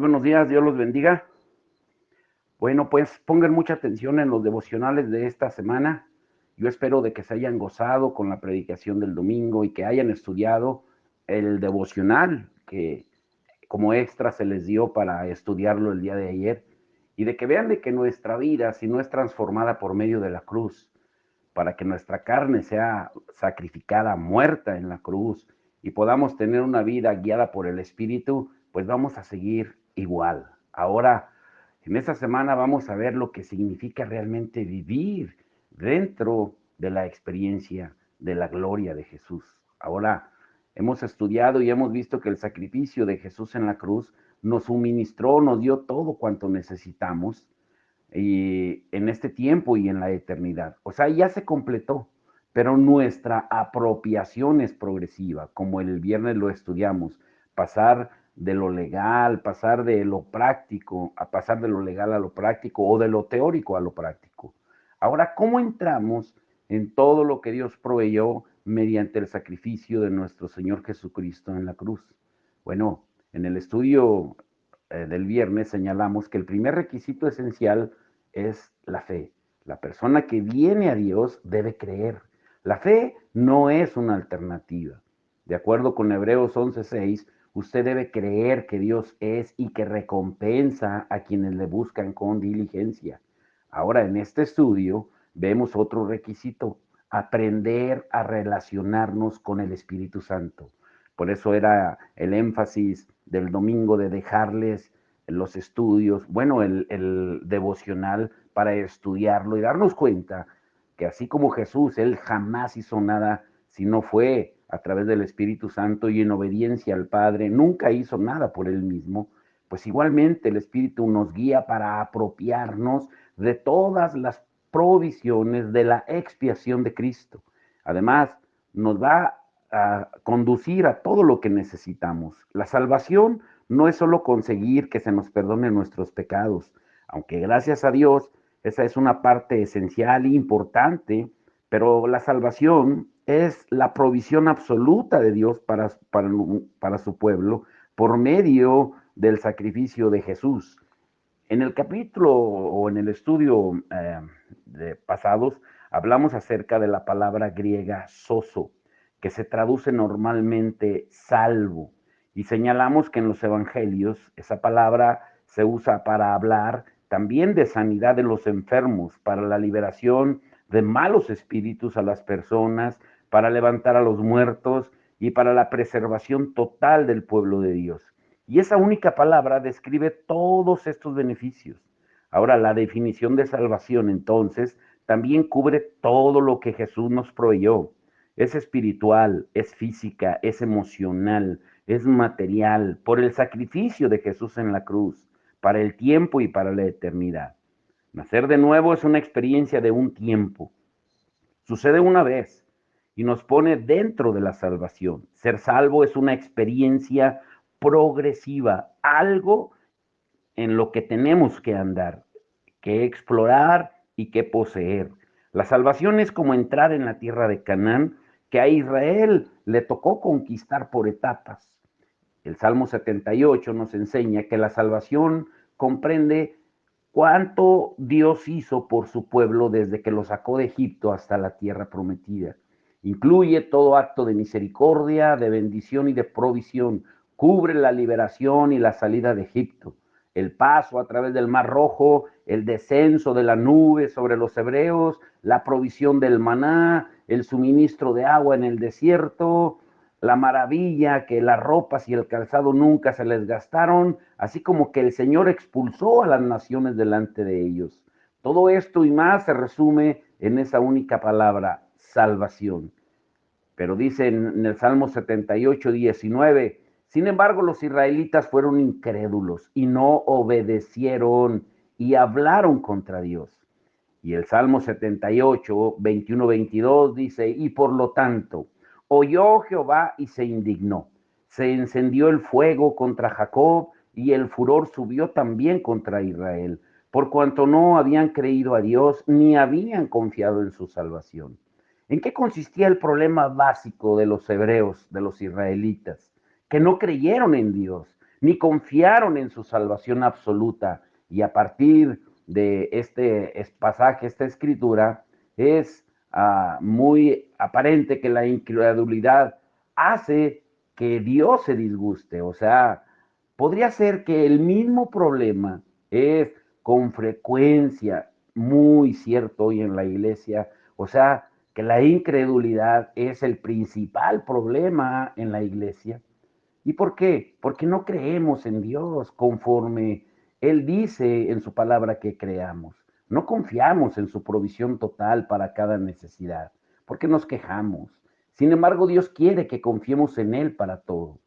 buenos días, Dios los bendiga. Bueno, pues pongan mucha atención en los devocionales de esta semana. Yo espero de que se hayan gozado con la predicación del domingo y que hayan estudiado el devocional que como extra se les dio para estudiarlo el día de ayer y de que vean de que nuestra vida, si no es transformada por medio de la cruz, para que nuestra carne sea sacrificada, muerta en la cruz y podamos tener una vida guiada por el Espíritu, pues vamos a seguir igual. Ahora, en esta semana vamos a ver lo que significa realmente vivir dentro de la experiencia de la gloria de Jesús. Ahora, hemos estudiado y hemos visto que el sacrificio de Jesús en la cruz nos suministró, nos dio todo cuanto necesitamos y en este tiempo y en la eternidad. O sea, ya se completó, pero nuestra apropiación es progresiva, como el viernes lo estudiamos, pasar de lo legal, pasar de lo práctico, a pasar de lo legal a lo práctico o de lo teórico a lo práctico. Ahora, ¿cómo entramos en todo lo que Dios proveyó mediante el sacrificio de nuestro Señor Jesucristo en la cruz? Bueno, en el estudio del viernes señalamos que el primer requisito esencial es la fe. La persona que viene a Dios debe creer. La fe no es una alternativa. De acuerdo con Hebreos 11:6, usted debe creer que Dios es y que recompensa a quienes le buscan con diligencia. Ahora, en este estudio vemos otro requisito: aprender a relacionarnos con el Espíritu Santo. Por eso era el énfasis del domingo de dejarles los estudios, bueno, el devocional para estudiarlo y darnos cuenta que así como Jesús, Él jamás hizo nada si no fue a través del Espíritu Santo y en obediencia al Padre, nunca hizo nada por Él mismo, pues igualmente el Espíritu nos guía para apropiarnos de todas las provisiones de la expiación de Cristo. Además, nos va a conducir a todo lo que necesitamos. La salvación no es solo conseguir que se nos perdonen nuestros pecados, aunque gracias a Dios esa es una parte esencial e importante, pero la salvación es la provisión absoluta de Dios para su pueblo por medio del sacrificio de Jesús. En el capítulo o en el estudio de pasados hablamos acerca de la palabra griega sozo, que se traduce normalmente salvo, y señalamos que en los evangelios esa palabra se usa para hablar también de sanidad de los enfermos, para la liberación de malos espíritus a las personas, para levantar a los muertos y para la preservación total del pueblo de Dios. Y esa única palabra describe todos estos beneficios. Ahora, la definición de salvación, entonces, también cubre todo lo que Jesús nos proveyó. Es espiritual, es física, es emocional, es material, por el sacrificio de Jesús en la cruz, para el tiempo y para la eternidad. Nacer de nuevo es una experiencia de un tiempo. Sucede una vez y nos pone dentro de la salvación. Ser salvo es una experiencia progresiva, algo en lo que tenemos que andar, que explorar y que poseer. La salvación es como entrar en la tierra de Canaán, que a Israel le tocó conquistar por etapas. El Salmo 78 nos enseña que la salvación comprende cuánto Dios hizo por su pueblo desde que lo sacó de Egipto hasta la tierra prometida. Incluye todo acto de misericordia, de bendición y de provisión. Cubre la liberación y la salida de Egipto, el paso a través del Mar Rojo, el descenso de la nube sobre los hebreos, la provisión del maná, el suministro de agua en el desierto, la maravilla que las ropas y el calzado nunca se les gastaron, así como que el Señor expulsó a las naciones delante de ellos. Todo esto y más se resume en esa única palabra: salvación. Pero dice en el Salmo 78:19, sin embargo los israelitas fueron incrédulos y no obedecieron y hablaron contra Dios. Y el Salmo 78:21-22 dice, y por lo tanto, oyó Jehová y se indignó. Se encendió el fuego contra Jacob y el furor subió también contra Israel, por cuanto no habían creído a Dios ni habían confiado en su salvación. ¿En qué consistía el problema básico de los hebreos, de los israelitas? Que no creyeron en Dios. ni confiaron en su salvación absoluta. Y a partir de este pasaje, esta escritura, es muy aparente que la incredulidad hace que Dios se disguste. O sea, podría ser que el mismo problema es con frecuencia muy cierto hoy en la iglesia. O sea, que la incredulidad es el principal problema en la iglesia. ¿Y por qué? Porque no creemos en Dios conforme Él dice en su palabra que creamos. No confiamos en su provisión total para cada necesidad, porque nos quejamos. Sin embargo, Dios quiere que confiemos en Él para todo.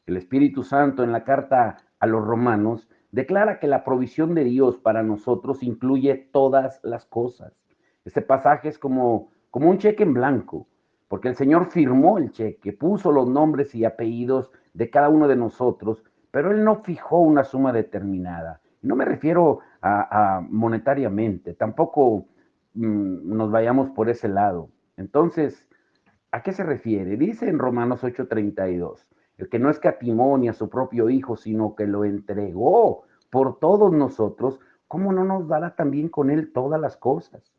El Espíritu Santo en la carta a los Romanos declara que la provisión de Dios para nosotros incluye todas las cosas. Este pasaje es como un cheque en blanco, porque el Señor firmó el cheque, puso los nombres y apellidos de cada uno de nosotros, pero Él no fijó una suma determinada. No me refiero a monetariamente, tampoco nos vayamos por ese lado. Entonces, ¿a qué se refiere? Dice en Romanos 8:32, el que no escatimó ni a su propio Hijo, sino que lo entregó por todos nosotros, ¿cómo no nos dará también con Él todas las cosas?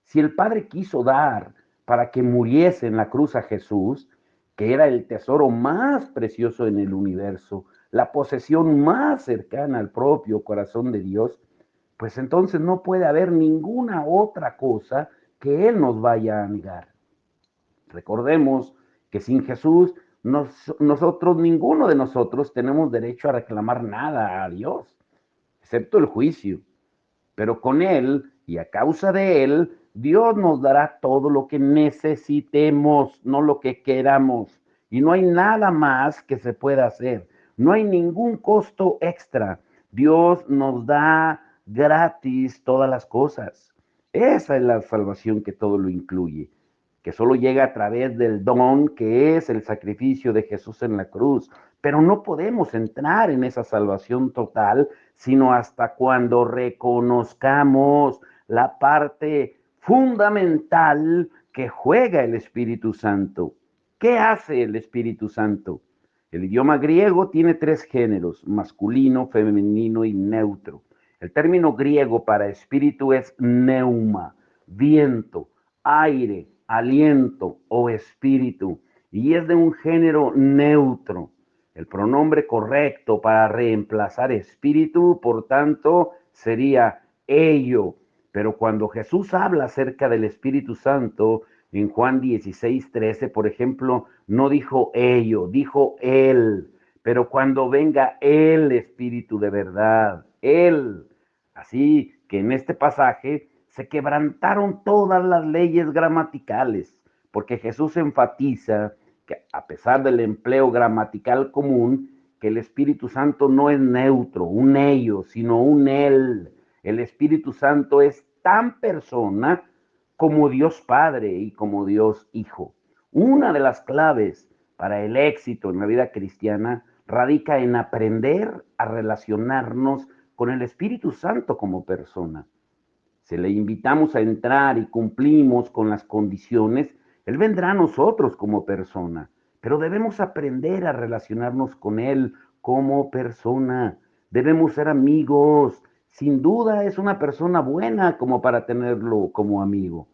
Si el Padre quiso dar para que muriese en la cruz a Jesús, que era el tesoro más precioso en el universo, la posesión más cercana al propio corazón de Dios, pues entonces no puede haber ninguna otra cosa que Él nos vaya a negar. Recordemos que sin Jesús, nosotros, ninguno de nosotros tenemos derecho a reclamar nada a Dios, excepto el juicio. Pero con Él y a causa de Él, Dios nos dará todo lo que necesitemos, no lo que queramos. Y no hay nada más que se pueda hacer. No hay ningún costo extra. Dios nos da gratis todas las cosas. Esa es la salvación que todo lo incluye, que solo llega a través del don que es el sacrificio de Jesús en la cruz. Pero no podemos entrar en esa salvación total sino hasta cuando reconozcamos la parte fundamental que juega el Espíritu Santo. ¿Qué hace el Espíritu Santo? El idioma griego tiene tres géneros, masculino, femenino y neutro. El término griego para espíritu es pneuma, viento, aire, aliento o espíritu, y es de un género neutro. El pronombre correcto para reemplazar espíritu, por tanto, sería ello. Pero cuando Jesús habla acerca del Espíritu Santo, en Juan 16:13, por ejemplo, no dijo ello, dijo él. Pero cuando venga el Espíritu de verdad, él. Así que en este pasaje se quebrantaron todas las leyes gramaticales, porque Jesús enfatiza que a pesar del empleo gramatical común, que el Espíritu Santo no es neutro, un ello, sino un él. El Espíritu Santo es tan persona como Dios Padre y como Dios Hijo. Una de las claves para el éxito en la vida cristiana radica en aprender a relacionarnos con el Espíritu Santo como persona. Si le invitamos a entrar y cumplimos con las condiciones, Él vendrá a nosotros como persona, pero debemos aprender a relacionarnos con Él como persona. Debemos ser amigos. Sin duda es una persona buena como para tenerlo como amigo.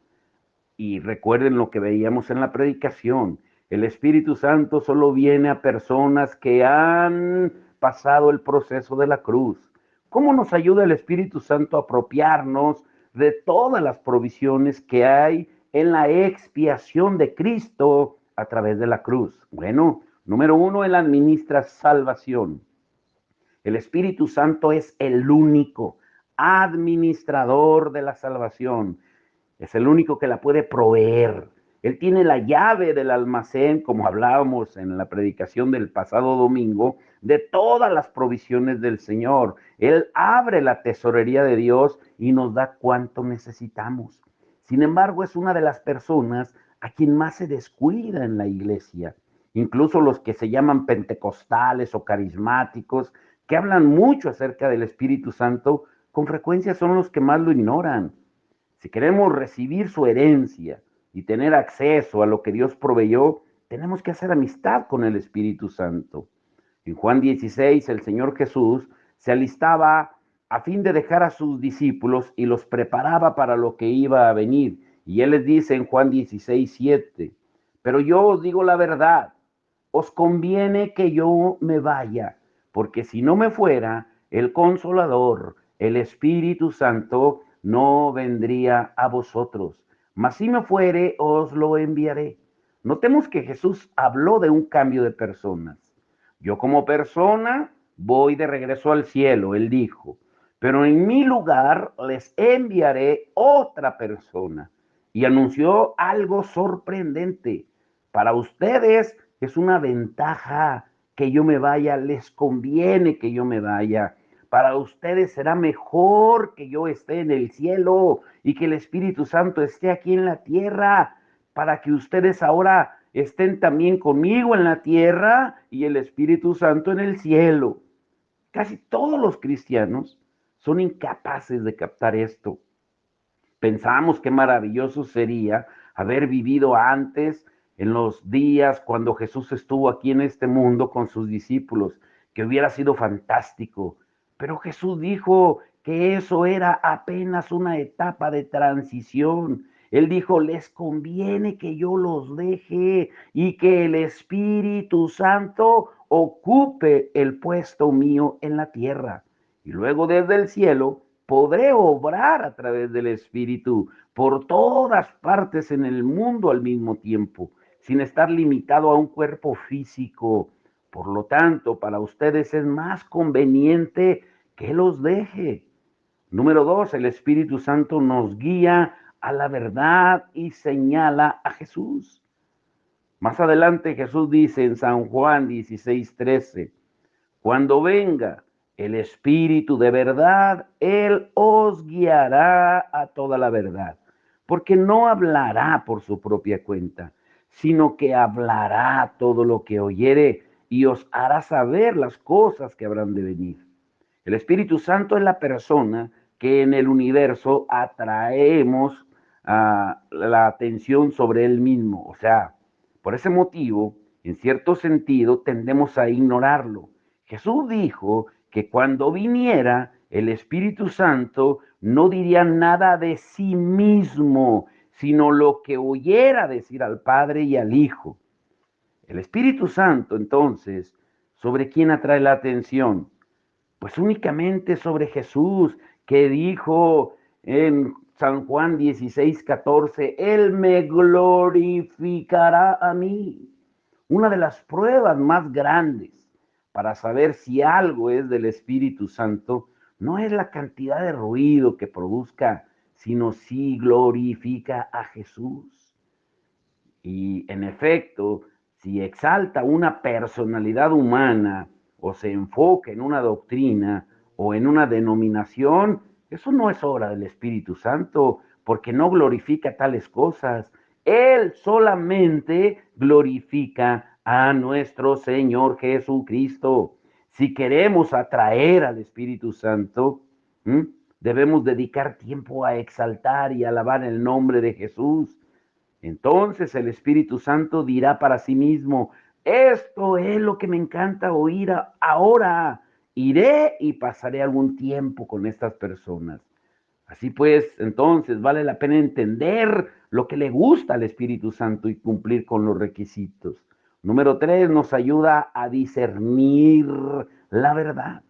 Y recuerden lo que veíamos en la predicación. El Espíritu Santo solo viene a personas que han pasado el proceso de la cruz. ¿Cómo nos ayuda el Espíritu Santo a apropiarnos de todas las provisiones que hay en la expiación de Cristo a través de la cruz? Bueno, número uno, Él administra salvación. El Espíritu Santo es el único administrador de la salvación. Es el único que la puede proveer. Él tiene la llave del almacén, como hablábamos en la predicación del pasado domingo, de todas las provisiones del Señor. Él abre la tesorería de Dios y nos da cuanto necesitamos. Sin embargo, es una de las personas a quien más se descuida en la iglesia. Incluso los que se llaman pentecostales o carismáticos, que hablan mucho acerca del Espíritu Santo, con frecuencia son los que más lo ignoran. Si queremos recibir su herencia y tener acceso a lo que Dios proveyó, tenemos que hacer amistad con el Espíritu Santo. En Juan 16, el Señor Jesús se alistaba a fin de dejar a sus discípulos y los preparaba para lo que iba a venir. Y Él les dice en Juan 16, 7, pero yo os digo la verdad, os conviene que yo me vaya, porque si no me fuera, el Consolador, el Espíritu Santo, no vendría a vosotros. Mas si me fuere, os lo enviaré. Notemos que Jesús habló de un cambio de personas. Yo como persona voy de regreso al cielo, él dijo, pero en mi lugar les enviaré otra persona. Y anunció algo sorprendente. Para ustedes es una ventaja que yo me vaya, les conviene que yo me vaya. Para ustedes será mejor que yo esté en el cielo y que el Espíritu Santo esté aquí en la tierra, para que ustedes ahora estén también conmigo en la tierra y el Espíritu Santo en el cielo. Casi todos los cristianos son incapaces de captar esto. Pensamos qué maravilloso sería haber vivido antes, en los días cuando Jesús estuvo aquí en este mundo con sus discípulos, que hubiera sido fantástico. Pero Jesús dijo que eso era apenas una etapa de transición. Él dijo, les conviene que yo los deje y que el Espíritu Santo ocupe el puesto mío en la tierra. Y luego desde el cielo podré obrar a través del Espíritu por todas partes en el mundo al mismo tiempo, sin estar limitado a un cuerpo físico. Por lo tanto, para ustedes es más conveniente que los deje. Número 2, el Espíritu Santo nos guía a la verdad y señala a Jesús. Más adelante Jesús dice en San Juan 16:13, cuando venga el Espíritu de verdad, Él os guiará a toda la verdad, porque no hablará por su propia cuenta, sino que hablará todo lo que oyere y os hará saber las cosas que habrán de venir. El Espíritu Santo es la persona que en el universo atraemos la atención sobre Él mismo. O sea, por ese motivo, en cierto sentido, tendemos a ignorarlo. Jesús dijo que cuando viniera el Espíritu Santo no diría nada de sí mismo, sino lo que oyera decir al Padre y al Hijo. El Espíritu Santo, entonces, ¿sobre quién atrae la atención? Pues únicamente sobre Jesús, que dijo en San Juan 16:14, Él me glorificará a mí. Una de las pruebas más grandes para saber si algo es del Espíritu Santo no es la cantidad de ruido que produzca, sino si glorifica a Jesús. Y en efecto, si exalta una personalidad humana o se enfoca en una doctrina o en una denominación, eso no es obra del Espíritu Santo, porque no glorifica tales cosas. Él solamente glorifica a nuestro Señor Jesucristo. Si queremos atraer al Espíritu Santo, debemos dedicar tiempo a exaltar y alabar el nombre de Jesús. Entonces el Espíritu Santo dirá para sí mismo, esto es lo que me encanta oír ahora. Iré y pasaré algún tiempo con estas personas. Así pues, entonces vale la pena entender lo que le gusta al Espíritu Santo y cumplir con los requisitos. Número 3, nos ayuda a discernir la verdad.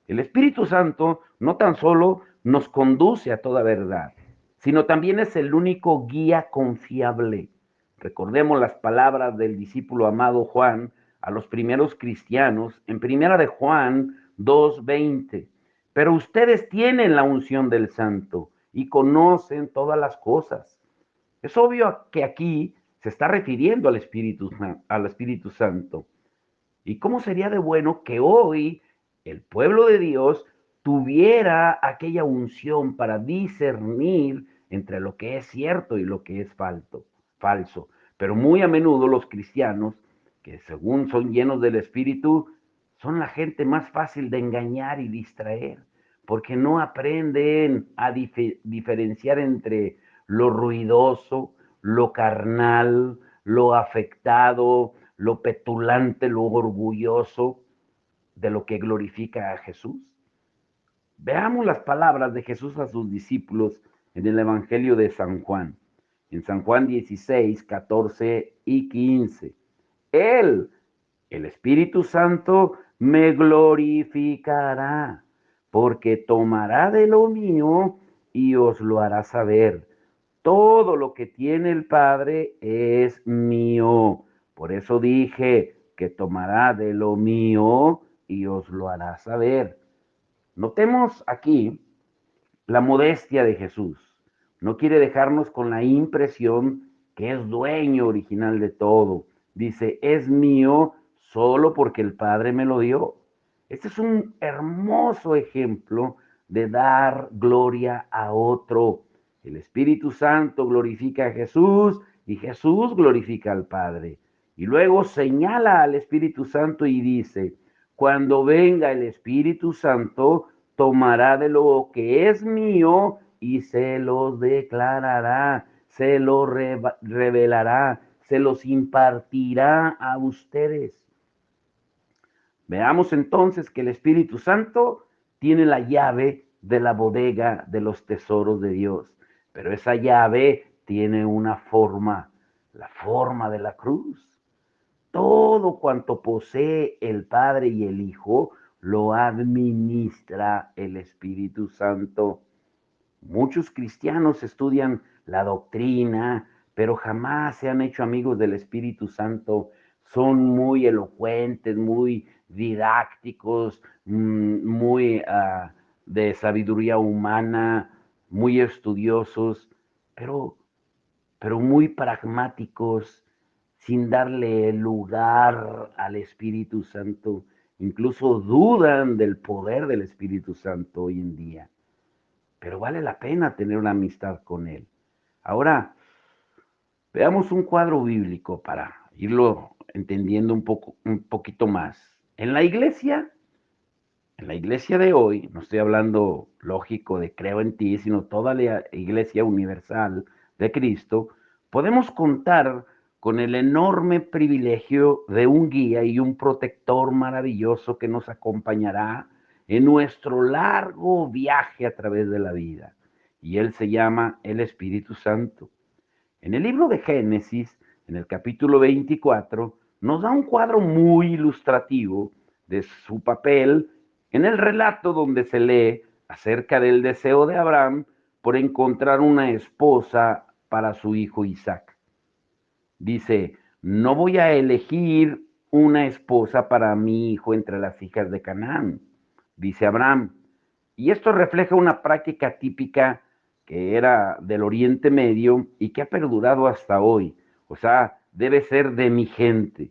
El Espíritu Santo no tan solo nos conduce a toda verdad, sino también es el único guía confiable. Recordemos las palabras del discípulo amado Juan a los primeros cristianos en Primera de Juan 2:20. Pero ustedes tienen la unción del Santo y conocen todas las cosas. Es obvio que aquí se está refiriendo al Espíritu Santo. ¿Y cómo sería de bueno que hoy el pueblo de Dios tuviera aquella unción para discernir entre lo que es cierto y lo que es falso? Pero muy a menudo los cristianos, que según son llenos del Espíritu, son la gente más fácil de engañar y distraer, porque no aprenden a diferenciar entre lo ruidoso, lo carnal, lo afectado, lo petulante, lo orgulloso. de lo que glorifica a Jesús? Veamos las palabras de Jesús a sus discípulos en el Evangelio de San Juan, en San Juan 16, 14 y 15. Él, el Espíritu Santo, me glorificará, porque tomará de lo mío y os lo hará saber. Todo lo que tiene el Padre es mío. Por eso dije que tomará de lo mío y os lo hará saber. Notemos aquí la modestia de Jesús. No quiere dejarnos con la impresión que es dueño original de todo. Dice, es mío solo porque el Padre me lo dio. Este es un hermoso ejemplo de dar gloria a otro. El Espíritu Santo glorifica a Jesús y Jesús glorifica al Padre. Y luego señala al Espíritu Santo y dice, cuando venga el Espíritu Santo, tomará de lo que es mío y se los declarará, se los revelará, se los impartirá a ustedes. Veamos entonces que el Espíritu Santo tiene la llave de la bodega de los tesoros de Dios, pero esa llave tiene una forma, la forma de la cruz. Todo cuanto posee el Padre y el Hijo lo administra el Espíritu Santo. Muchos cristianos estudian la doctrina, pero jamás se han hecho amigos del Espíritu Santo. Son muy elocuentes, muy didácticos, muy de sabiduría humana, muy estudiosos, pero, pero muy pragmáticos, sin darle lugar al Espíritu Santo. Incluso dudan del poder del Espíritu Santo hoy en día. Pero vale la pena tener una amistad con Él. Ahora, veamos un cuadro bíblico para irlo entendiendo un poquito más. En la iglesia de hoy, no estoy hablando lógico de creo en ti, sino toda la iglesia universal de Cristo, podemos contar con el enorme privilegio de un guía y un protector maravilloso que nos acompañará en nuestro largo viaje a través de la vida. Y Él se llama el Espíritu Santo. En el libro de Génesis, en el capítulo 24, nos da un cuadro muy ilustrativo de su papel en el relato donde se lee acerca del deseo de Abraham por encontrar una esposa para su hijo Isaac. Dice, no voy a elegir una esposa para mi hijo entre las hijas de Canaán, dice Abraham. Y esto refleja una práctica típica que era del Oriente Medio y que ha perdurado hasta hoy. O sea, debe ser de mi gente.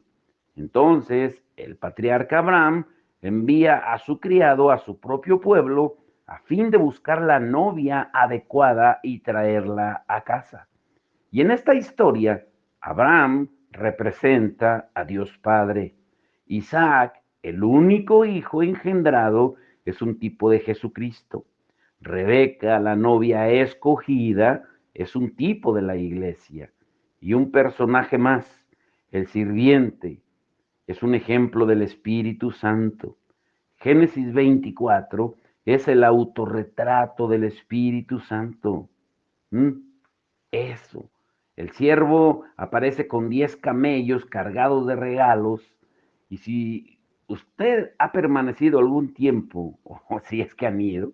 Entonces, el patriarca Abraham envía a su criado a su propio pueblo a fin de buscar la novia adecuada y traerla a casa. Y en esta historia, Abraham representa a Dios Padre. Isaac, el único hijo engendrado, es un tipo de Jesucristo. Rebeca, la novia escogida, es un tipo de la iglesia. Y un personaje más, el sirviente, es un ejemplo del Espíritu Santo. Génesis 24 es el autorretrato del Espíritu Santo. Eso. El siervo aparece con 10 camellos cargados de regalos. Y si usted ha permanecido algún tiempo, o si es que han ido,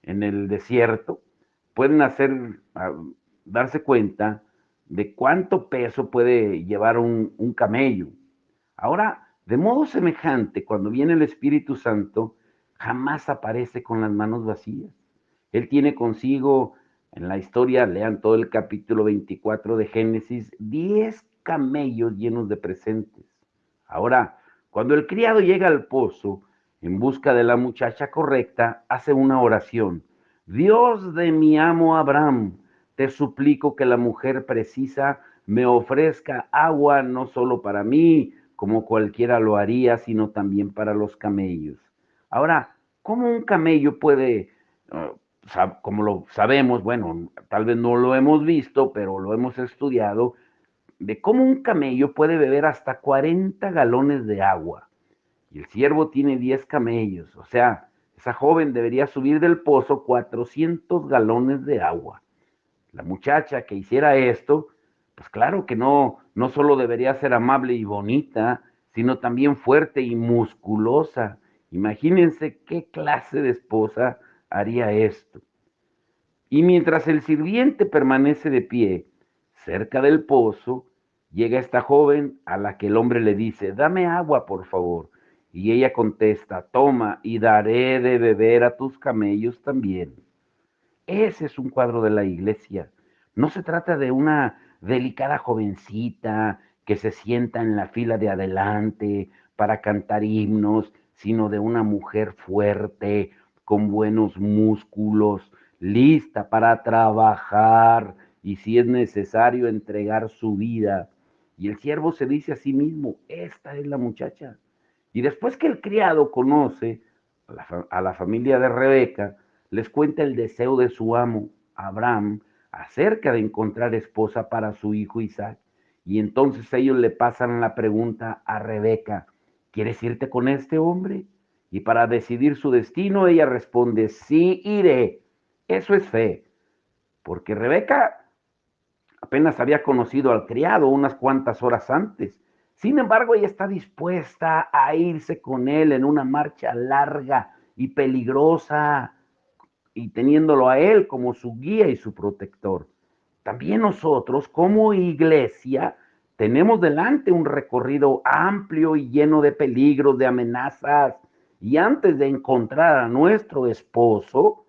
en el desierto, pueden darse cuenta de cuánto peso puede llevar un camello. Ahora, de modo semejante, cuando viene el Espíritu Santo, jamás aparece con las manos vacías. Él tiene consigo, en la historia, lean todo el capítulo 24 de Génesis, 10 camellos llenos de presentes. Ahora, cuando el criado llega al pozo en busca de la muchacha correcta, hace una oración. Dios de mi amo Abraham, te suplico que la mujer precisa me ofrezca agua no solo para mí, como cualquiera lo haría, sino también para los camellos. Ahora, ¿cómo un camello puede, como lo sabemos, bueno, tal vez no lo hemos visto, pero lo hemos estudiado, de cómo un camello puede beber hasta 40 galones de agua? y el siervo tiene 10 camellos. O sea, esa joven debería subir del pozo 400 galones de agua. La muchacha que hiciera esto, pues claro que no solo debería ser amable y bonita, sino también fuerte y musculosa. Imagínense qué clase de esposa haría esto. Y mientras el sirviente permanece de pie cerca del pozo, llega esta joven a la que el hombre le dice, dame agua, por favor. Y ella contesta, toma y daré de beber a tus camellos también. Ese es un cuadro de la iglesia. No se trata de una delicada jovencita que se sienta en la fila de adelante para cantar himnos, sino de una mujer fuerte, con buenos músculos, lista para trabajar y si es necesario entregar su vida. Y el siervo se dice a sí mismo, esta es la muchacha. Y después que el criado conoce a la familia de Rebeca, les cuenta el deseo de su amo, Abraham, acerca de encontrar esposa para su hijo Isaac. Y entonces ellos le pasan la pregunta a Rebeca, ¿quieres irte con este hombre? Y para decidir su destino, ella responde, sí iré. Eso es fe, porque Rebeca apenas había conocido al criado unas cuantas horas antes. Sin embargo, ella está dispuesta a irse con él en una marcha larga y peligrosa, y teniéndolo a él como su guía y su protector. También nosotros, como iglesia, tenemos delante un recorrido amplio y lleno de peligros, de amenazas, y antes de encontrar a nuestro esposo,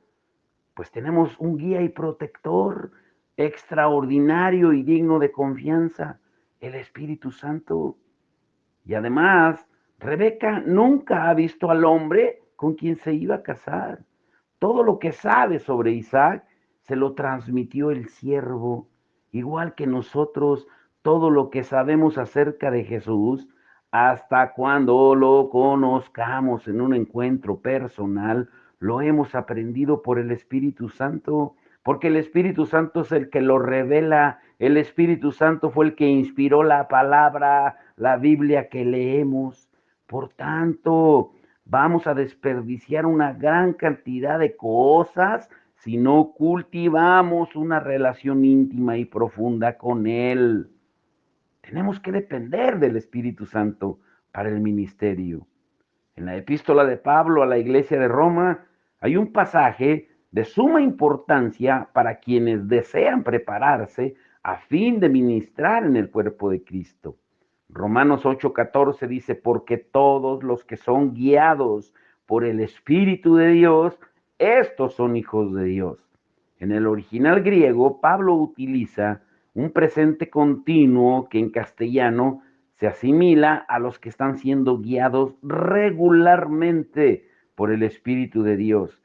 pues tenemos un guía y protector extraordinario y digno de confianza, el Espíritu Santo. Y además, Rebeca nunca ha visto al hombre con quien se iba a casar. Todo lo que sabe sobre Isaac se lo transmitió el siervo, igual que nosotros, todo lo que sabemos acerca de Jesús, hasta cuando lo conozcamos en un encuentro personal, lo hemos aprendido por el Espíritu Santo, porque el Espíritu Santo es el que lo revela, el Espíritu Santo fue el que inspiró la palabra, la Biblia que leemos. Por tanto, vamos a desperdiciar una gran cantidad de cosas si no cultivamos una relación íntima y profunda con Él. Tenemos que depender del Espíritu Santo para el ministerio. En la epístola de Pablo a la iglesia de Roma hay un pasaje de suma importancia para quienes desean prepararse a fin de ministrar en el cuerpo de Cristo. Romanos 8:14 dice, porque todos los que son guiados por el Espíritu de Dios, estos son hijos de Dios. En el original griego, Pablo utiliza un presente continuo que en castellano se asimila a los que están siendo guiados regularmente por el Espíritu de Dios.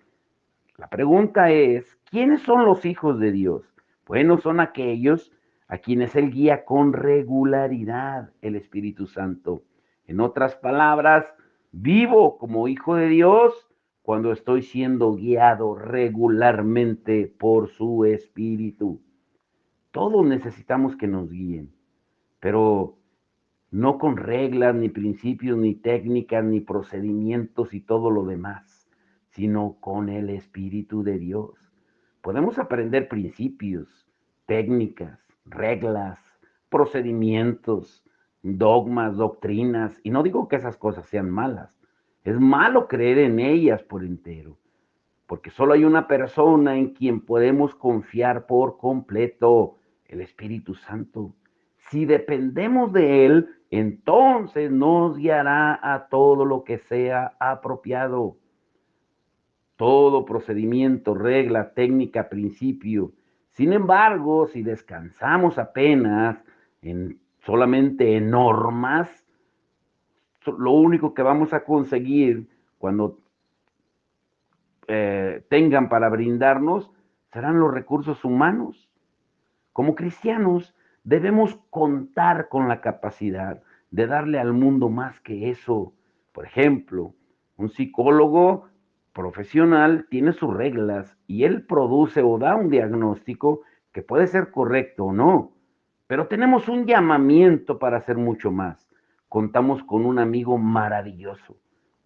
La pregunta es, ¿quiénes son los hijos de Dios? Bueno, son aquellos a quienes Él guía con regularidad el Espíritu Santo. En otras palabras, vivo como hijo de Dios cuando estoy siendo guiado regularmente por su Espíritu. Todos necesitamos que nos guíen, pero no con reglas, ni principios, ni técnicas, ni procedimientos y todo lo demás, sino con el Espíritu de Dios. Podemos aprender principios, técnicas, reglas, procedimientos, dogmas, doctrinas, y no digo que esas cosas sean malas. Es malo creer en ellas por entero, porque solo hay una persona en quien podemos confiar por completo, el Espíritu Santo. Si dependemos de Él, entonces nos guiará a todo lo que sea apropiado. Todo procedimiento, regla, técnica, principio. Sin embargo, si descansamos apenas solamente en normas, lo único que vamos a conseguir cuando tengan para brindarnos serán los recursos humanos. Como cristianos debemos contar con la capacidad de darle al mundo más que eso. Por ejemplo, un psicólogo profesional tiene sus reglas y él produce o da un diagnóstico que puede ser correcto o no, pero tenemos un llamamiento para hacer mucho más. Contamos con un amigo maravilloso,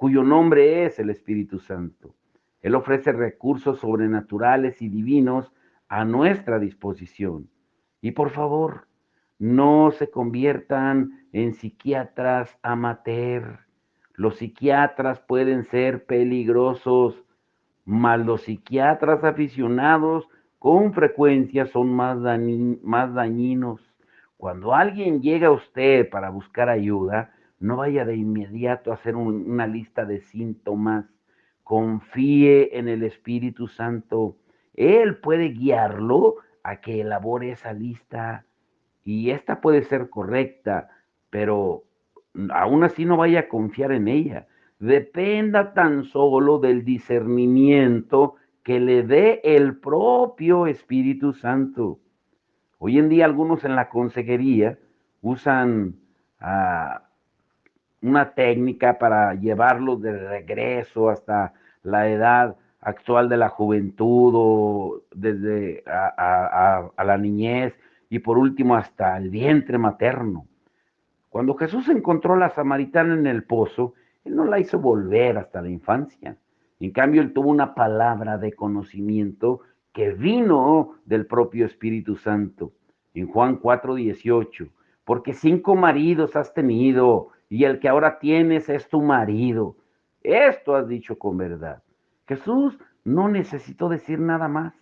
cuyo nombre es el Espíritu Santo. Él ofrece recursos sobrenaturales y divinos a nuestra disposición. Y por favor, no se conviertan en psiquiatras amateur. Los psiquiatras pueden ser peligrosos, mas los psiquiatras aficionados con frecuencia son más dañinos. Cuando alguien llega a usted para buscar ayuda, no vaya de inmediato a hacer una lista de síntomas. Confíe en el Espíritu Santo. Él puede guiarlo a que elabore esa lista y esta puede ser correcta, pero aún así no vaya a confiar en ella. Dependa tan solo del discernimiento que le dé el propio Espíritu Santo. Hoy en día algunos en la consejería usan uh, una técnica para llevarlos de regreso hasta la edad actual de la juventud o desde a la niñez y por último hasta el vientre materno. Cuando Jesús encontró a la samaritana en el pozo, Él no la hizo volver hasta la infancia. En cambio, Él tuvo una palabra de conocimiento que vino del propio Espíritu Santo. En Juan 4:18, porque 5 maridos has tenido y el que ahora tienes es tu marido. Esto has dicho con verdad. Jesús no necesitó decir nada más.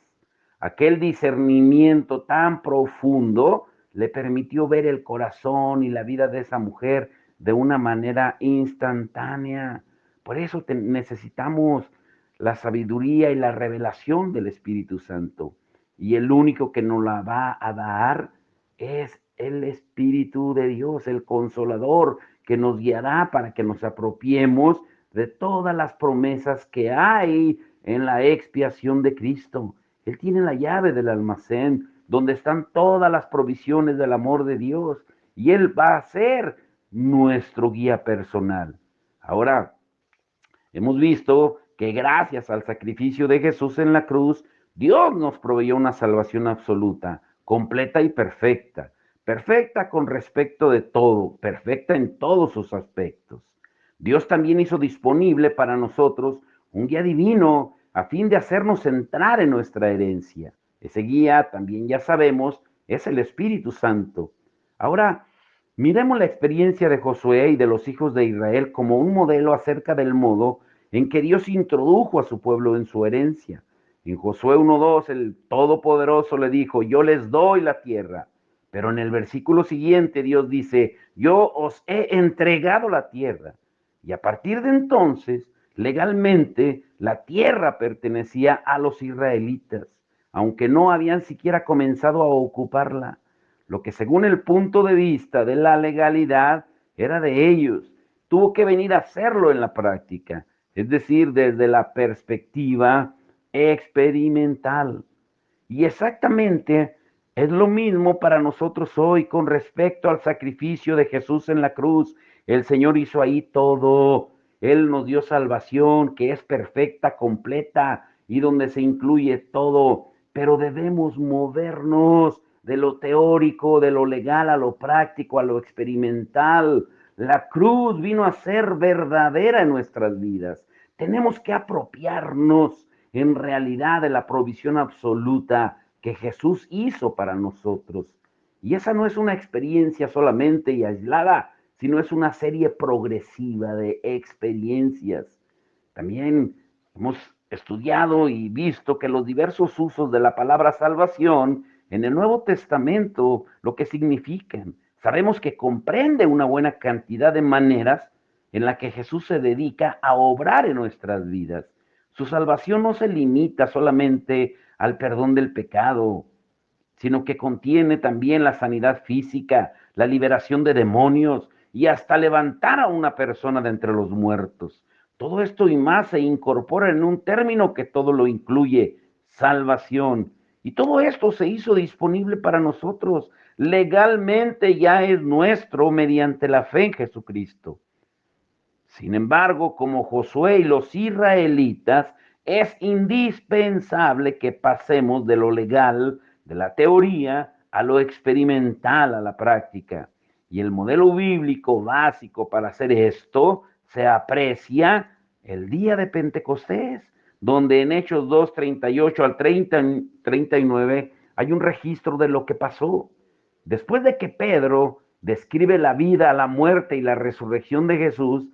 Aquel discernimiento tan profundo le permitió ver el corazón y la vida de esa mujer de una manera instantánea. Por eso necesitamos la sabiduría y la revelación del Espíritu Santo. Y el único que nos la va a dar es el Espíritu de Dios, el Consolador, que nos guiará para que nos apropiemos de todas las promesas que hay en la expiación de Cristo. Él tiene la llave del almacén donde están todas las provisiones del amor de Dios y Él va a ser nuestro guía personal. Ahora, hemos visto que gracias al sacrificio de Jesús en la cruz, Dios nos proveyó una salvación absoluta, completa y perfecta. Perfecta con respecto de todo, perfecta en todos sus aspectos. Dios también hizo disponible para nosotros un guía divino a fin de hacernos entrar en nuestra herencia. Ese guía, también ya sabemos, es el Espíritu Santo. Ahora, miremos la experiencia de Josué y de los hijos de Israel como un modelo acerca del modo en que Dios introdujo a su pueblo en su herencia. En Josué 1:2, el Todopoderoso le dijo, yo les doy la tierra. Pero en el versículo siguiente Dios dice, yo os he entregado la tierra. Y a partir de entonces, legalmente, la tierra pertenecía a los israelitas, aunque no habían siquiera comenzado a ocuparla. Lo que según el punto de vista de la legalidad era de ellos, tuvo que venir a hacerlo en la práctica, es decir, desde la perspectiva experimental. Y exactamente es lo mismo para nosotros hoy con respecto al sacrificio de Jesús en la cruz. El Señor hizo ahí todo. Él nos dio salvación que es perfecta, completa y donde se incluye todo. Pero debemos movernos de lo teórico, de lo legal a lo práctico, a lo experimental. La cruz vino a ser verdadera en nuestras vidas. Tenemos que apropiarnos en realidad de la provisión absoluta que Jesús hizo para nosotros. Y esa no es una experiencia solamente y aislada, sino es una serie progresiva de experiencias. También hemos estudiado y visto que los diversos usos de la palabra salvación en el Nuevo Testamento, lo que significan. Sabemos que comprende una buena cantidad de maneras en la que Jesús se dedica a obrar en nuestras vidas. Su salvación no se limita solamente al perdón del pecado, sino que contiene también la sanidad física, la liberación de demonios y hasta levantar a una persona de entre los muertos. Todo esto y más se incorpora en un término que todo lo incluye, salvación. Y todo esto se hizo disponible para nosotros. Legalmente ya es nuestro mediante la fe en Jesucristo. Sin embargo, como Josué y los israelitas, es indispensable que pasemos de lo legal, de la teoría, a lo experimental, a la práctica. Y el modelo bíblico básico para hacer esto se aprecia el día de Pentecostés, donde en Hechos 2, 38 al 39 hay un registro de lo que pasó. Después de que Pedro describe la vida, la muerte y la resurrección de Jesús,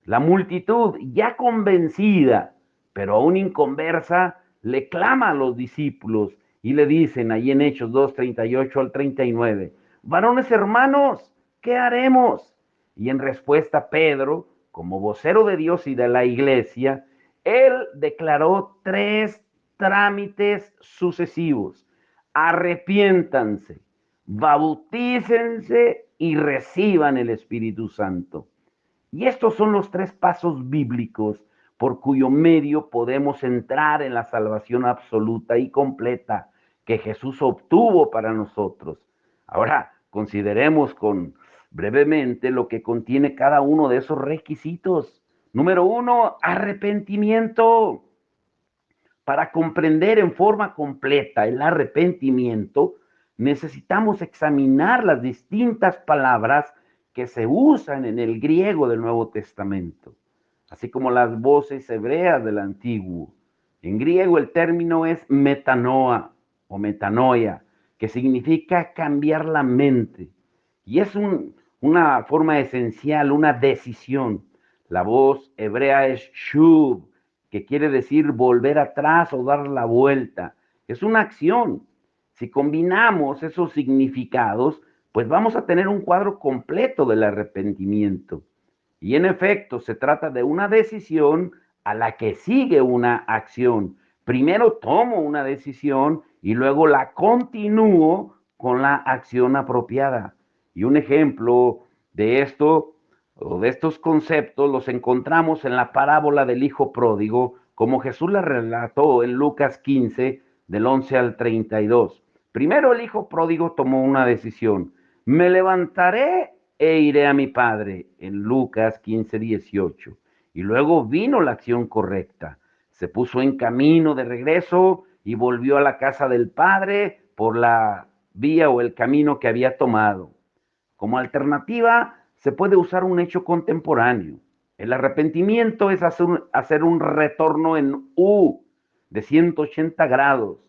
la multitud, ya convencida, pero aún inconversa, le clama a los discípulos y le dicen ahí en Hechos 2, 38 al 39, varones hermanos, ¿qué haremos? Y en respuesta Pedro, como vocero de Dios y de la iglesia, él declaró tres trámites sucesivos. Arrepiéntanse, bautícense y reciban el Espíritu Santo. Y estos son los tres pasos bíblicos por cuyo medio podemos entrar en la salvación absoluta y completa que Jesús obtuvo para nosotros. Ahora, consideremos brevemente lo que contiene cada uno de esos requisitos. Número uno, arrepentimiento. Para comprender en forma completa el arrepentimiento, necesitamos examinar las distintas palabras que se usan en el griego del Nuevo Testamento, así como las voces hebreas del Antiguo. En griego el término es metanoia o metanoia, que significa cambiar la mente. Y es una forma esencial, una decisión. La voz hebrea es shuv, que quiere decir volver atrás o dar la vuelta. Es una acción. Si combinamos esos significados, pues vamos a tener un cuadro completo del arrepentimiento. Y en efecto, se trata de una decisión a la que sigue una acción. Primero tomo una decisión y luego la continúo con la acción apropiada. Y un ejemplo de esto o de estos conceptos los encontramos en la parábola del hijo pródigo, como Jesús la relató en Lucas 15, del 11 al 32. Primero el hijo pródigo tomó una decisión. Me levantaré e iré a mi padre, en Lucas 15, 18. Y luego vino la acción correcta. Se puso en camino de regreso y volvió a la casa del padre por la vía o el camino que había tomado. Como alternativa, se puede usar un hecho contemporáneo. El arrepentimiento es hacer un retorno en U de 180 grados.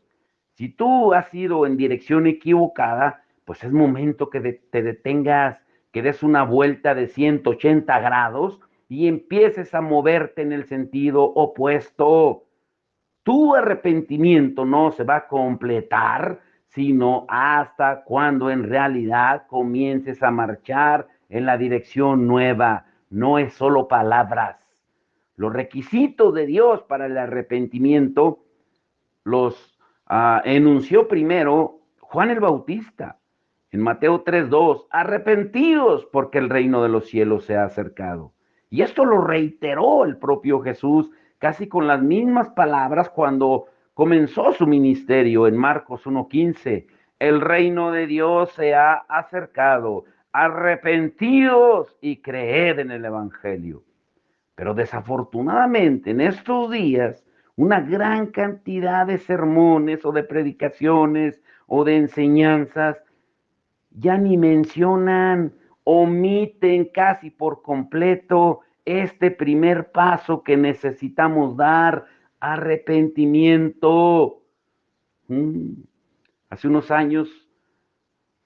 Si tú has ido en dirección equivocada, pues es momento que te detengas, que des una vuelta de 180 grados y empieces a moverte en el sentido opuesto. Tu arrepentimiento no se va a completar, sino hasta cuando en realidad comiences a marchar en la dirección nueva. No es solo palabras. Los requisitos de Dios para el arrepentimiento los enunció primero Juan el Bautista en Mateo 3:2, arrepentidos porque el reino de los cielos se ha acercado. Y esto lo reiteró el propio Jesús casi con las mismas palabras cuando comenzó su ministerio en Marcos 1:15. El reino de Dios se ha acercado, arrepentidos y creed en el Evangelio. Pero desafortunadamente en estos días, una gran cantidad de sermones o de predicaciones o de enseñanzas ya ni mencionan, omiten casi por completo este primer paso que necesitamos dar, arrepentimiento. Hace unos años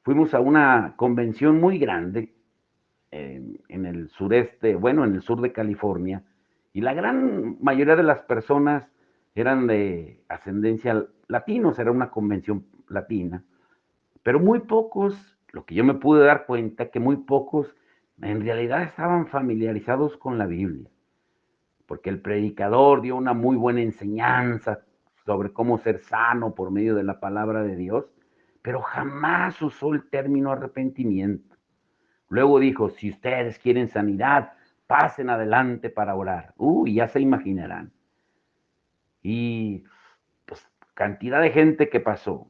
fuimos a una convención muy grande en el sureste, bueno, en el sur de California, y la gran mayoría de las personas eran de ascendencia latinos, era una convención latina, pero muy pocos, lo que yo me pude dar cuenta, que muy pocos en realidad estaban familiarizados con la Biblia, porque el predicador dio una muy buena enseñanza sobre cómo ser sano por medio de la palabra de Dios, pero jamás usó el término arrepentimiento. Luego dijo, si ustedes quieren sanidad, pasen adelante para orar. Ya se imaginarán. Y pues cantidad de gente que pasó.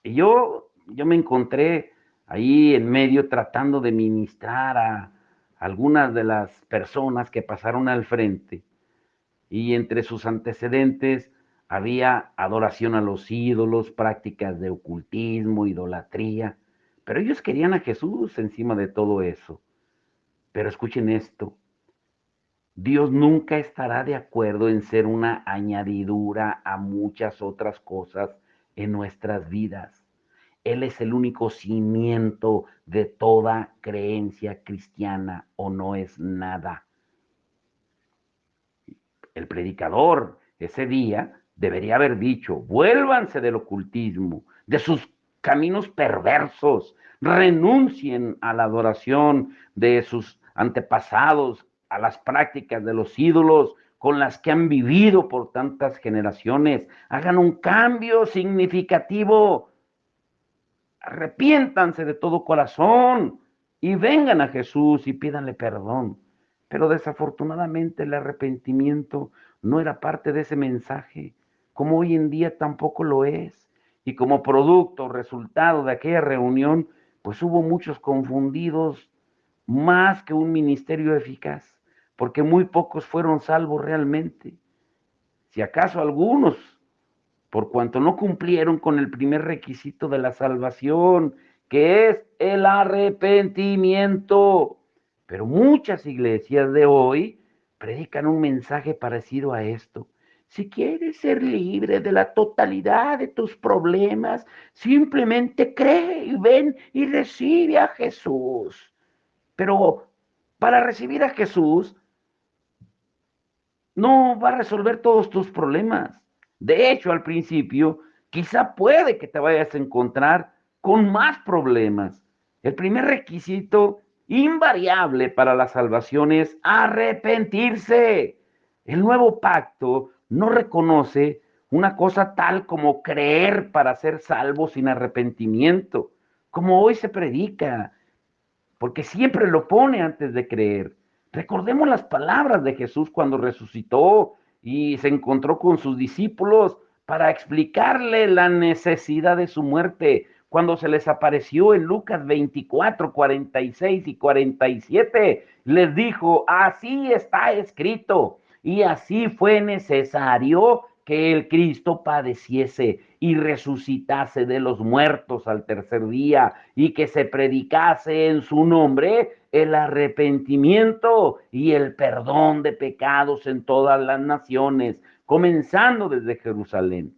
Y yo me encontré ahí en medio tratando de ministrar a algunas de las personas que pasaron al frente. Y entre sus antecedentes había adoración a los ídolos, prácticas de ocultismo, idolatría. Pero ellos querían a Jesús encima de todo eso. Pero escuchen esto, Dios nunca estará de acuerdo en ser una añadidura a muchas otras cosas en nuestras vidas. Él es el único cimiento de toda creencia cristiana o no es nada. El predicador ese día debería haber dicho, vuélvanse del ocultismo, de sus caminos perversos, renuncien a la adoración de sus antepasados, a las prácticas de los ídolos con las que han vivido por tantas generaciones, hagan un cambio significativo, arrepiéntanse de todo corazón y vengan a Jesús y pídanle perdón. Pero desafortunadamente el arrepentimiento no era parte de ese mensaje, como hoy en día tampoco lo es. Y como producto, resultado de aquella reunión, pues hubo muchos confundidos, más que un ministerio eficaz, porque muy pocos fueron salvos realmente. Si acaso algunos, por cuanto no cumplieron con el primer requisito de la salvación, que es el arrepentimiento. Pero muchas iglesias de hoy predican un mensaje parecido a esto. Si quieres ser libre de la totalidad de tus problemas, simplemente cree y ven y recibe a Jesús. Pero para recibir a Jesús no va a resolver todos tus problemas. De hecho, al principio, quizá puede que te vayas a encontrar con más problemas. El primer requisito invariable para la salvación es arrepentirse. El nuevo pacto no reconoce una cosa tal como creer para ser salvo sin arrepentimiento, como hoy se predica, porque siempre lo pone antes de creer. Recordemos las palabras de Jesús cuando resucitó y se encontró con sus discípulos para explicarle la necesidad de su muerte. Cuando se les apareció en Lucas 24, 46 y 47, les dijo, así está escrito, y así fue necesario que el Cristo padeciese y resucitase de los muertos al tercer día y que se predicase en su nombre el arrepentimiento y el perdón de pecados en todas las naciones, comenzando desde Jerusalén.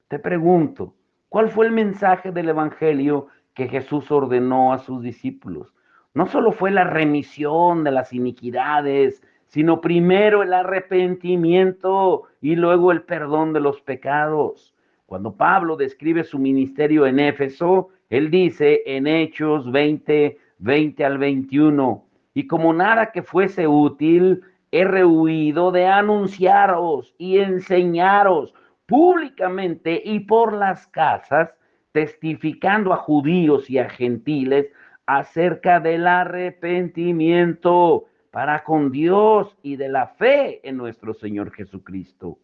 Te pregunto, ¿cuál fue el mensaje del Evangelio que Jesús ordenó a sus discípulos? No solo fue la remisión de las iniquidades, sino primero el arrepentimiento y luego el perdón de los pecados. Cuando Pablo describe su ministerio en Éfeso, él dice en Hechos 20, 20 al 21, y como nada que fuese útil, he rehuido de anunciaros y enseñaros públicamente y por las casas, testificando a judíos y a gentiles acerca del arrepentimiento para con Dios y de la fe en nuestro Señor Jesucristo.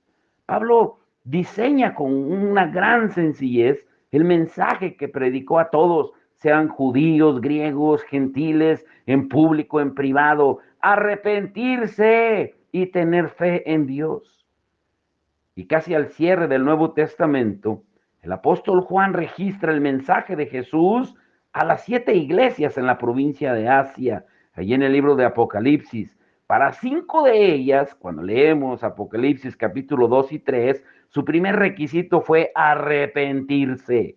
Pablo diseña con una gran sencillez el mensaje que predicó a todos, sean judíos, griegos, gentiles, en público, en privado, arrepentirse y tener fe en Dios. Y casi al cierre del Nuevo Testamento, el apóstol Juan registra el mensaje de Jesús a las 7 iglesias en la provincia de Asia, allí en el libro de Apocalipsis. Para 5 de ellas, cuando leemos Apocalipsis capítulo 2 y 3, su primer requisito fue arrepentirse.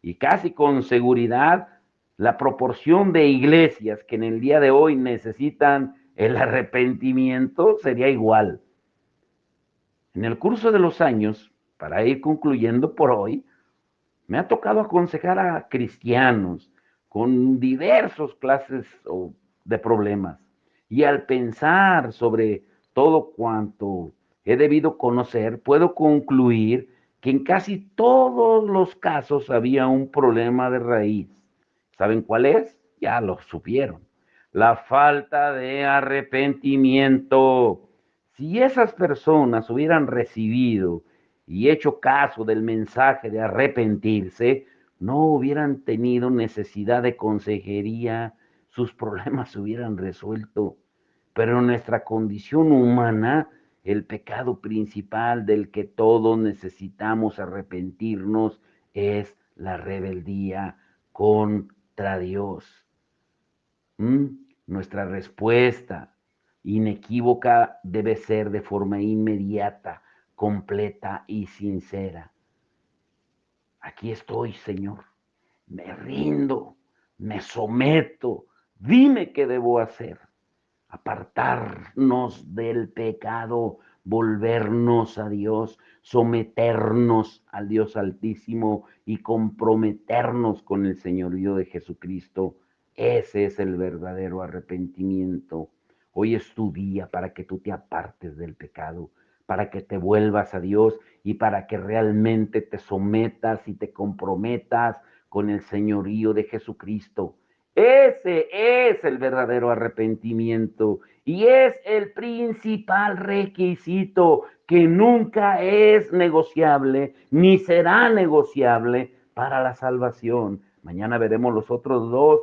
Y casi con seguridad, la proporción de iglesias que en el día de hoy necesitan el arrepentimiento sería igual. En el curso de los años, para ir concluyendo por hoy, me ha tocado aconsejar a cristianos con diversos clases de problemas. Y al pensar sobre todo cuanto he debido conocer, puedo concluir que en casi todos los casos había un problema de raíz. ¿Saben cuál es? Ya lo supieron. La falta de arrepentimiento. Si esas personas hubieran recibido y hecho caso del mensaje de arrepentirse, no hubieran tenido necesidad de consejería, sus problemas se hubieran resuelto. Pero en nuestra condición humana, el pecado principal del que todos necesitamos arrepentirnos es la rebeldía contra Dios. ¿Mm? Nuestra respuesta, inequívoca debe ser de forma inmediata, completa y sincera. Aquí estoy, Señor. Me rindo, me someto. Dime qué debo hacer. Apartarnos del pecado, volvernos a Dios, someternos al Dios Altísimo y comprometernos con el señorío de Jesucristo. Ese es el verdadero arrepentimiento. Hoy es tu día para que tú te apartes del pecado, para que te vuelvas a Dios y para que realmente te sometas y te comprometas con el señorío de Jesucristo. Ese es el verdadero arrepentimiento y es el principal requisito que nunca es negociable ni será negociable para la salvación. Mañana veremos los otros dos.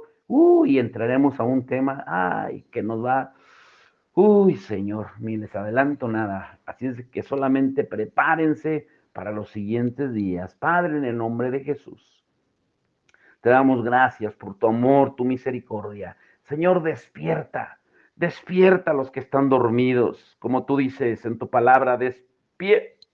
Y entraremos a un tema, que nos va. Señor, ni les adelanto nada. Así es que solamente prepárense para los siguientes días. Padre, en el nombre de Jesús. Te damos gracias por tu amor, tu misericordia. Señor, despierta, despierta a los que están dormidos. Como tú dices en tu palabra,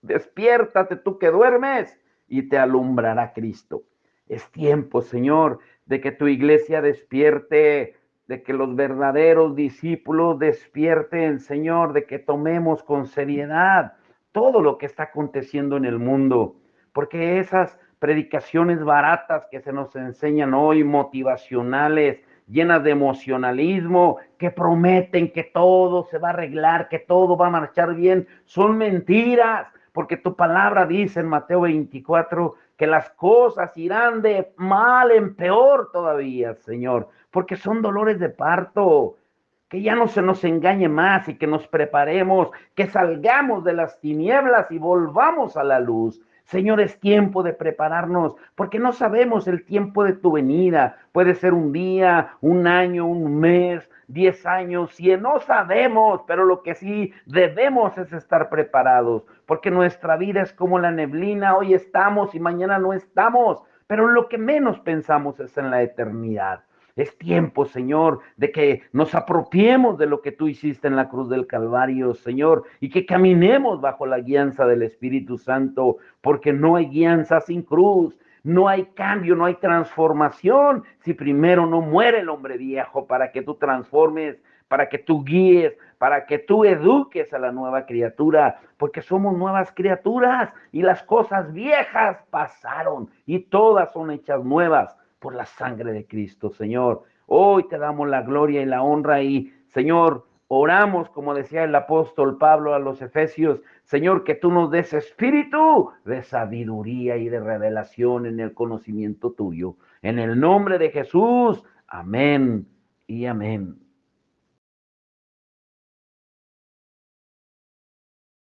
despiértate tú que duermes y te alumbrará Cristo. Es tiempo, Señor, de que tu iglesia despierte, de que los verdaderos discípulos despierten, Señor, de que tomemos con seriedad todo lo que está aconteciendo en el mundo, porque esas predicaciones baratas que se nos enseñan hoy, motivacionales, llenas de emocionalismo, que prometen que todo se va a arreglar, que todo va a marchar bien, son mentiras, porque tu palabra dice en Mateo 24 que las cosas irán de mal en peor todavía, Señor, porque son dolores de parto. Que ya no se nos engañe más y que nos preparemos, que salgamos de las tinieblas y volvamos a la luz. Señor, es tiempo de prepararnos, porque no sabemos el tiempo de tu venida. Puede ser un día, un año, un mes, 10 años, 100, no sabemos, pero lo que sí debemos es estar preparados, porque nuestra vida es como la neblina, hoy estamos y mañana no estamos, pero lo que menos pensamos es en la eternidad. Es tiempo, Señor, de que nos apropiemos de lo que tú hiciste en la cruz del Calvario, Señor, y que caminemos bajo la guianza del Espíritu Santo, porque no hay guianza sin cruz, no hay cambio, no hay transformación, si primero no muere el hombre viejo para que tú transformes, para que tú guíes, para que tú eduques a la nueva criatura, porque somos nuevas criaturas y las cosas viejas pasaron y todas son hechas nuevas por la sangre de Cristo, Señor. Hoy te damos la gloria y la honra y, Señor, oramos, como decía el apóstol Pablo a los Efesios, Señor, que tú nos des espíritu de sabiduría y de revelación en el conocimiento tuyo. En el nombre de Jesús, amén y amén.